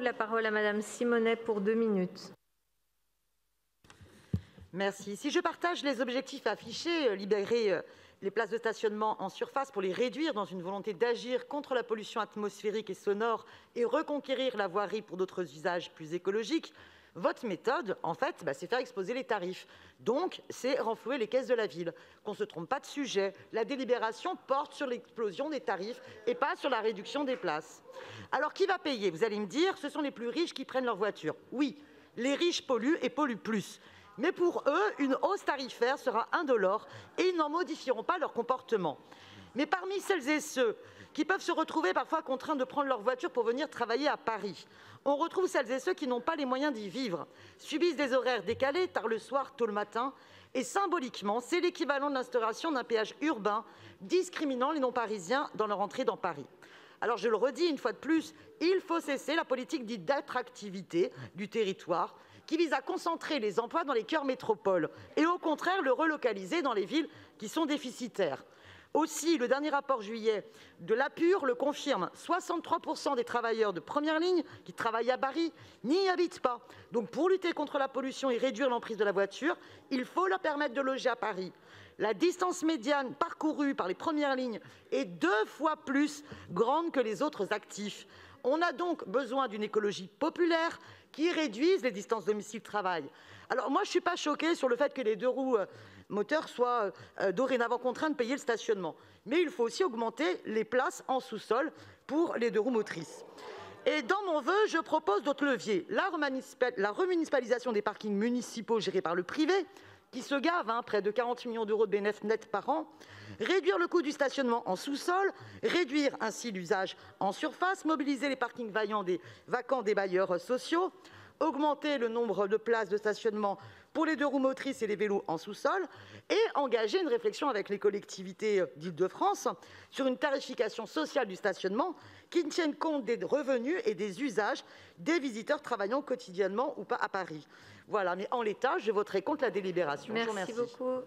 La parole à Madame Simonet pour 2 minutes. Merci. Si je partage les objectifs affichés, libérer les places de stationnement en surface pour les réduire dans une volonté d'agir contre la pollution atmosphérique et sonore et reconquérir la voirie pour d'autres usages plus écologiques, votre méthode, en fait, c'est faire exploser les tarifs. Donc, c'est renflouer les caisses de la ville. Qu'on ne se trompe pas de sujet. La délibération porte sur l'explosion des tarifs et pas sur la réduction des places. Alors, qui va payer? Vous allez me dire, ce sont les plus riches qui prennent leur voiture. Oui, les riches polluent et polluent plus. Mais pour eux, une hausse tarifaire sera indolore et ils n'en modifieront pas leur comportement. Mais parmi celles et ceux qui peuvent se retrouver parfois contraints de prendre leur voiture pour venir travailler à Paris, on retrouve celles et ceux qui n'ont pas les moyens d'y vivre, subissent des horaires décalés, tard le soir, tôt le matin, et symboliquement, c'est l'équivalent de l'instauration d'un péage urbain discriminant les non-parisiens dans leur entrée dans Paris. Alors je le redis une fois de plus, il faut cesser la politique dite d'attractivité du territoire qui vise à concentrer les emplois dans les cœurs métropoles et au contraire le relocaliser dans les villes qui sont déficitaires. Aussi, le dernier rapport juillet de l'APUR le confirme, 63% des travailleurs de première ligne qui travaillent à Paris n'y habitent pas. Donc pour lutter contre la pollution et réduire l'emprise de la voiture, il faut leur permettre de loger à Paris. La distance médiane parcourue par les premières lignes est 2 fois plus grande que les autres actifs. On a donc besoin d'une écologie populaire qui réduise les distances domicile-travail. Alors moi, je ne suis pas choquée sur le fait que les 2 roues moteurs soient dorénavant contraints de payer le stationnement. Mais il faut aussi augmenter les places en sous-sol pour les 2 roues motrices. Et dans mon vœu, je propose d'autres leviers. La remunicipalisation des parkings municipaux gérés par le privé, qui se gavent, près de 40 millions d'euros de bénéfices nets par an, réduire le coût du stationnement en sous-sol, réduire ainsi l'usage en surface, mobiliser les parkings vacants des bailleurs sociaux, augmenter le nombre de places de stationnement pour les 2 roues motrices et les vélos en sous-sol et engager une réflexion avec les collectivités d'Île-de-France sur une tarification sociale du stationnement qui tienne compte des revenus et des usages des visiteurs travaillant quotidiennement ou pas à Paris. Voilà, mais en l'état, je voterai contre la délibération. Merci beaucoup.